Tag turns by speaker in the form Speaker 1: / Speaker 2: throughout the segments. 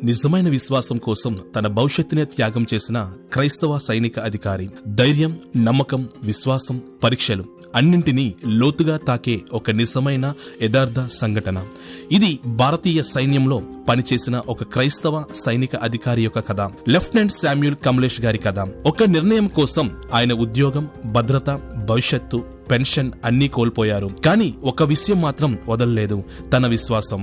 Speaker 1: నిజమైన విశ్వాసం కోసం తన భవిష్యత్తునే త్యాగం చేసిన క్రైస్తవ సైనిక అధికారి. ధైర్యం, నమ్మకం, విశ్వాసం, పరీక్షలు అన్నింటినీ లోతుగా తాకే ఒక నిజమైన యథార్థ సంఘటన. ఇది భారతీయ సైన్యంలో పనిచేసిన ఒక క్రైస్తవ సైనిక అధికారి యొక్క కథ. లెఫ్టినెంట్ శామ్యూల్ కమలేష్ గారి కథ. ఒక నిర్ణయం కోసం ఆయన ఉద్యోగం, భద్రత, భవిష్యత్తు, పెన్షన్ అన్నీ కోల్పోయారు. కానీ ఒక విషయం మాత్రం వదలలేదు, తన విశ్వాసం.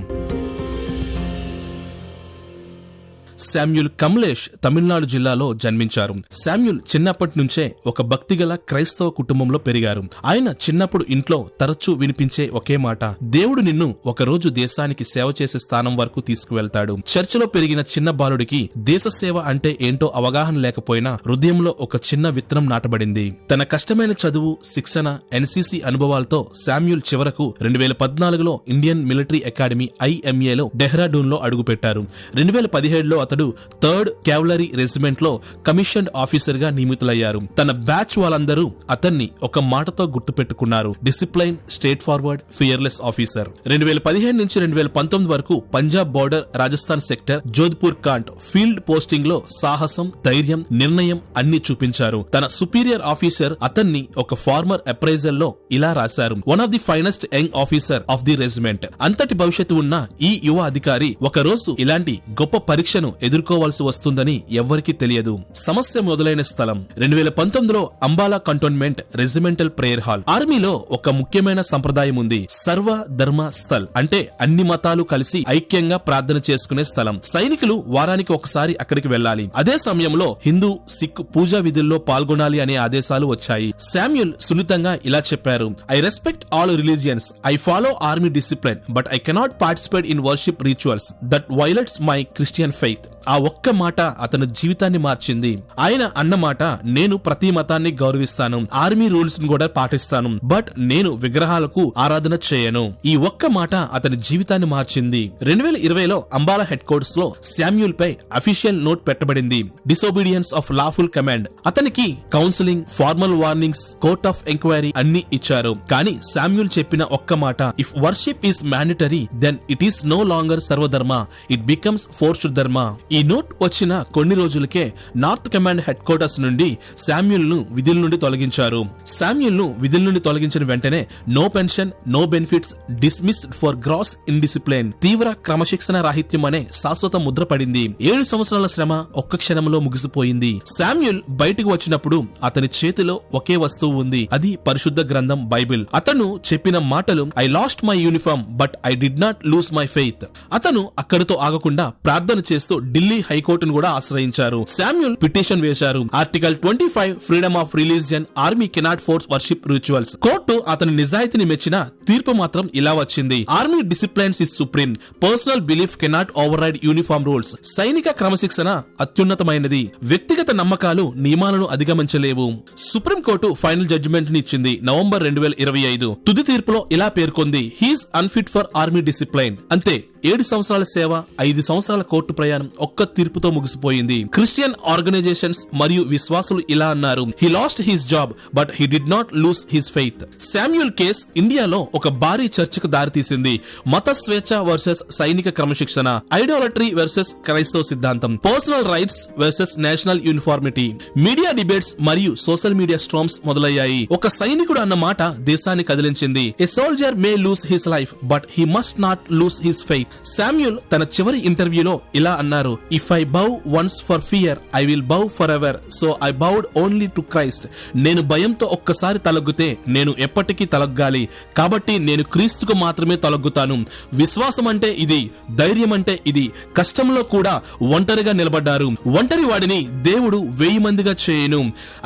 Speaker 1: శామ్యూల్ కమలేష్ తమిళనాడు జిల్లాలో జన్మించారు. శామ్యూల్ చిన్నప్పటి నుంచే ఒక భక్తిగల క్రైస్తవ కుటుంబంలో పెరిగారు. ఆయన చిన్నప్పుడు ఇంట్లో తరచూ వినిపించే ఒకే మాట, దేవుడు నిన్ను ఒకరోజు దేశానికి సేవ చేసే స్థానం వరకు తీసుకువెళ్తాడు. చర్చిలో పెరిగిన చిన్న బాలుడికి దేశ సేవ అంటే ఏంటో అవగాహన లేకపోయినా హృదయంలో ఒక చిన్న విత్తనం నాటబడింది. తన కష్టమైన చదువు, శిక్షణ, ఎన్సీసీ అనుభవాలతో శామ్యూల్ చివరకు 2014లో ఇండియన్ మిలిటరీ అకాడమీ IMAలో డెహ్రాడూన్ లో అడుగుపెట్టారు. 2017లో అతడు 3rd క్యావలరీ రెజిమెంట్ లో కమిషన్డ్ ఆఫీసర్ గా నియమితులయ్యారు. తన బ్యాచ్ వాళ్ళందరూ అతన్ని ఒక మాటతో గుర్తుపెట్టుకున్నారు, discipline, straight forward, fearless officer. 2015 నుంచి 2019 వరకు Punjab border, Rajasthan sector, Jodhpur cantt field posting లో సాహసం, ధైర్యం, నిర్ణయం అన్ని చూపించారు. తన సుపీరియర్ ఆఫీసర్ అతన్ని ఒక ఫార్మర్ అప్రైజల్ లో ఇలా రాశారు, one of the finest young officer of the regiment. అంతటి భవిష్యత్తు ఉన్న ఈ యువ అధికారి ఒకరోజు ఇలాంటి గొప్ప పరీక్షను ఎదుర్కోవాల్సి వస్తుందని ఎవ్వరికీ తెలియదు. సమస్య మొదలైన స్థలం 2019లో Ambala cantonment regimental prayer hall. ఆర్మీలో ఒక ముఖ్యమైన సంప్రదాయం ఉంది, సర్వ ధర్మ స్థల్, అంటే అన్ని మతాలు కలిసి ఐక్యంగా ప్రార్థన చేసుకునే స్థలం. సైనికులు వారానికి ఒకసారి అక్కడికి వెళ్లాలి. అదే సమయంలో హిందూ, సిక్ పూజా విధుల్లో పాల్గొనాలి అనే ఆదేశాలు వచ్చాయి. శామ్యూల్ సున్నితంగా ఇలా చెప్పారు, I respect all religions, I follow army discipline, but I cannot participate in worship rituals that violates my Christian faith. ఆ ఒక్క మాట అతని జీవితాన్ని మార్చింది. ఆయన అన్నమాట, నేను ప్రతి మతాన్ని గౌరవిస్తాను, ఆర్మీ రూల్స్ ను కూడా పాటిస్తాను, బట్ నేను విగ్రహాలకు ఆరాధన చేయను. ఈ ఒక్క మాట అతని జీవితాన్ని మార్చింది. 2020లో అంబాలా హెడ్ క్వార్టర్స్ లో శామ్యూల్ పై అఫీషియల్ నోట్ పెట్టబడింది, డిసోబీడియన్స్ ఆఫ్ లాఫుల్ కమాండ్. అతనికి counselling, formal warnings, court of inquiry అన్ని ఇచ్చారు. కానీ శామ్యూల్ చెప్పిన ఒక్క మాట, if worship is mandatory then it is no longer sarvadharma, it becomes forced dharma. ఈ నోట్ వచ్చిన కొన్ని రోజులకే నార్త్ కమాండ్ హెడ్ క్వార్టర్స్ నుండి శామ్యూల్ ను విధుల నుండి తొలగించారు. శామ్యూల్ ను విధుల నుండి తొలగించిన వెంటనే no pension, no benefits, dismissed for gross indiscipline, తీవ్ర క్రమశిక్షణ రాహిత్యం అనే శాశ్వత ముద్ర పడింది. 7 సంవత్సరాల శ్రమ ఒక్క క్షణంలో ముగిసిపోయింది. శామ్యూల్ బయటకు వచ్చినప్పుడు అతని చేతిలో ఒకే వస్తువు ఉంది, అది పరిశుద్ధ గ్రంథం బైబిల్. అతను చెప్పిన మాటలు, I lost my uniform but I did not lose my faith. అతను అక్కడితో ఆగకుండా ప్రార్థన చేస్తూ ఢిల్లీ హైకోర్టును కూడా ఆశ్రయించారు. శామ్యూల్ పిటిషన్ వేశారు, article 25 freedom of religion, army cannot force worship rituals. Court అతని నిజాయితీని మెచ్చిన తీర్పు మాత్రం ఇలా వచ్చింది, army disciplines is supreme, personal belief cannot override uniform rules. సైనిక క్రమశిక్షణ అత్యున్నతమైనది, వ్యక్తిగత నమ్మకాలు నియమాలను అధిగమించలేవు. సుప్రీం కోర్టు ఫైనల్ జడ్జిమెంట్ ని ఇచ్చింది నవంబర్ 2025. తుది తీర్పులో ఇలా పేర్కొంది, he's unfit for army discipline. అంతే, 7 సంవత్సరాల సేవ, 5 సంవత్సరాల కోర్టు ప్రయాణం ఒక్క తీర్పుతో ముగిసిపోయింది. క్రిస్టియన్ ఆర్గనైజేషన్స్ మరియు విశ్వాసులు ఇలా అన్నారు, he lost his job but he did not lose his faith. Samuel case ఇండియాలో ఒక భారీ చర్చకు దారితీసింది. మత స్వేచ్ఛ వర్సెస్ సైనిక క్రమశిక్షణ, ఐడియాలట్రీ వర్సెస్ క్రైస్తవ సిద్ధాంతం, personal rights versus national uniformity, media debates మరియు సోషల్ మీడియా స్ట్రామ్స్ మొదలయ్యాయి. ఒక సైనికుడు అన్న మాట దేశాన్ని కదిలించింది, a soldier may lose his life but he must not lose his faith. Samuel తన చివరి ఇంటర్వ్యూలో ఇలా అన్నారు, if I bow once for fear I will bow forever, so I bowed only to Christ. నేను భయంతో ఒక్కసారి తలగ్గితే నేను ఎప్పటికీ తలగ్గాలి, కాబట్టి నేను క్రీస్తుకు మాత్రమే తలగ్గుతాను. విశ్వాసం అంటే ఇది, ధైర్యం అంటే ఇది. కష్టంలో కూడా ఒంటరిగా నిలబడ్డారు, ఒంటరి వాడిని దేవుడు 1000 మందిగా చేయను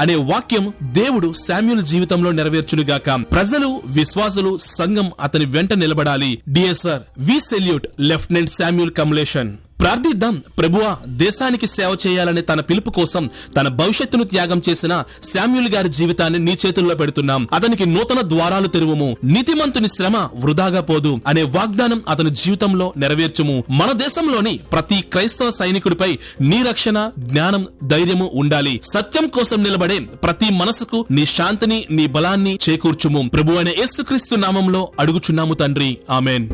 Speaker 1: అనే వాక్యం దేవుడు శామ్యూల్ జీవితంలో నెరవేర్చునుగాక. ప్రజలు, విశ్వాసులు, సంఘం అతని వెంట నిలబడాలి. Dear sir, we salute lieutenant Samuel Kamalesan. ప్రార్థిద్దాం, ప్రభువా, దేశానికి సేవ చేయాలనే తన పిలుపు కోసం తన భవిష్యత్తును త్యాగం చేసిన శామ్యూల్ గారి జీవితాన్ని నీ చేతుల్లో పెడుతున్నాం. అతనికి నూతన ద్వారాలు తెరువుము, నీతిమంతుని శ్రమ వృధాగా పోదు అనే వాగ్దానం అతని జీవితంలో నెరవేర్చుము. మన దేశంలోని ప్రతి క్రైస్తవ సైనికుడిపై నీ రక్షణ, జ్ఞానం, ధైర్యము ఉండాలి. సత్యం కోసం నిలబడే ప్రతి మనసుకు నీ శాంతిని, నీ బలాన్ని చేకూర్చుము. ప్రభువైన యేసుక్రీస్తు నామంలో అడుగుచున్నాము తండ్రి, ఆమేన్.